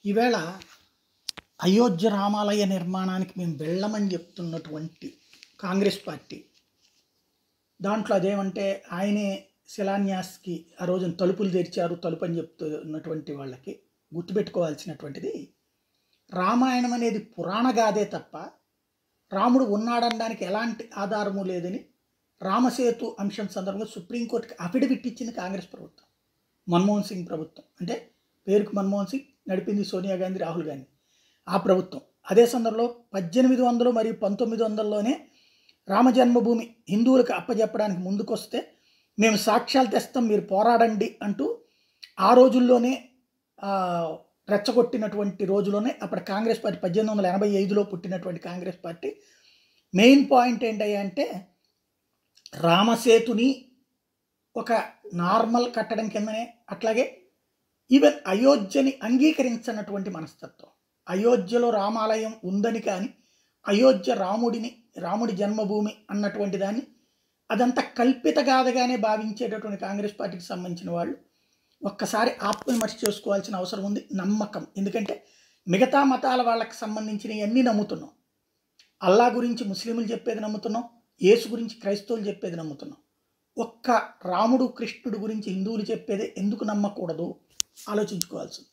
ఈవేళ అయోధ్య రామాలయ నిర్మాణానికి మేము వెళ్ళమని చెప్తున్నటువంటి కాంగ్రెస్ పార్టీ దాంట్లో అదేమంటే ఆయనే శిలాన్యాస్కి ఆ రోజున తలుపులు తెరిచారు తలుపు అని చెప్తున్నటువంటి వాళ్ళకి గుర్తుపెట్టుకోవాల్సినటువంటిది, రామాయణం అనేది పురాణ గాథే తప్ప రాముడు ఉన్నాడనడానికి ఎలాంటి ఆధారము లేదని రామసేతు అంశం సందర్భంగా సుప్రీంకోర్టుకి అఫిడవిట్ ఇచ్చింది కాంగ్రెస్ ప్రభుత్వం. మన్మోహన్ సింగ్ ప్రభుత్వం, అంటే పేరుకు మన్మోహన్ సింగ్, నడిపింది సోనియా గాంధీ, రాహుల్ గాంధీ. ఆ ప్రభుత్వం అదే సందర్భంలో 1800 మరియు 1900లోనే రామజన్మభూమి హిందువులకు అప్పజెప్పడానికి ముందుకొస్తే మేము సాక్ష్యాలు తెస్తాం, మీరు పోరాడండి అంటూ ఆ రోజుల్లోనే రెచ్చగొట్టినటువంటి రోజులోనే అప్పుడు కాంగ్రెస్ పార్టీ 1885లో పుట్టినటువంటి కాంగ్రెస్ పార్టీ మెయిన్ పాయింట్ ఏంటయ్యా అంటే రామసేతుని ఒక నార్మల్ కట్టడం కిందనే, అట్లాగే ఈవెన్ అయోధ్యని అంగీకరించినటువంటి మనస్తత్వం. అయోధ్యలో రామాలయం ఉందని కానీ అయోధ్య రాముడి జన్మభూమి అన్నటువంటి దాన్ని అదంతా కల్పిత గాథగానే భావించేటటువంటి కాంగ్రెస్ పార్టీకి సంబంధించిన వాళ్ళు ఒక్కసారి ఆత్మవిమర్శ చేసుకోవాల్సిన అవసరం ఉంది. నమ్మకం, ఎందుకంటే మిగతా మతాల వాళ్ళకి సంబంధించినవన్నీ నమ్ముతున్నాం. అల్లా గురించి ముస్లింలు చెప్పేది నమ్ముతున్నాం, యేసు గురించి క్రైస్తవులు చెప్పేది నమ్ముతున్నాం. ఒక్క రాముడు కృష్ణుడు గురించి హిందువులు చెప్పేది ఎందుకు నమ్మకూడదు ఆలోచించుకోవాల్సింది.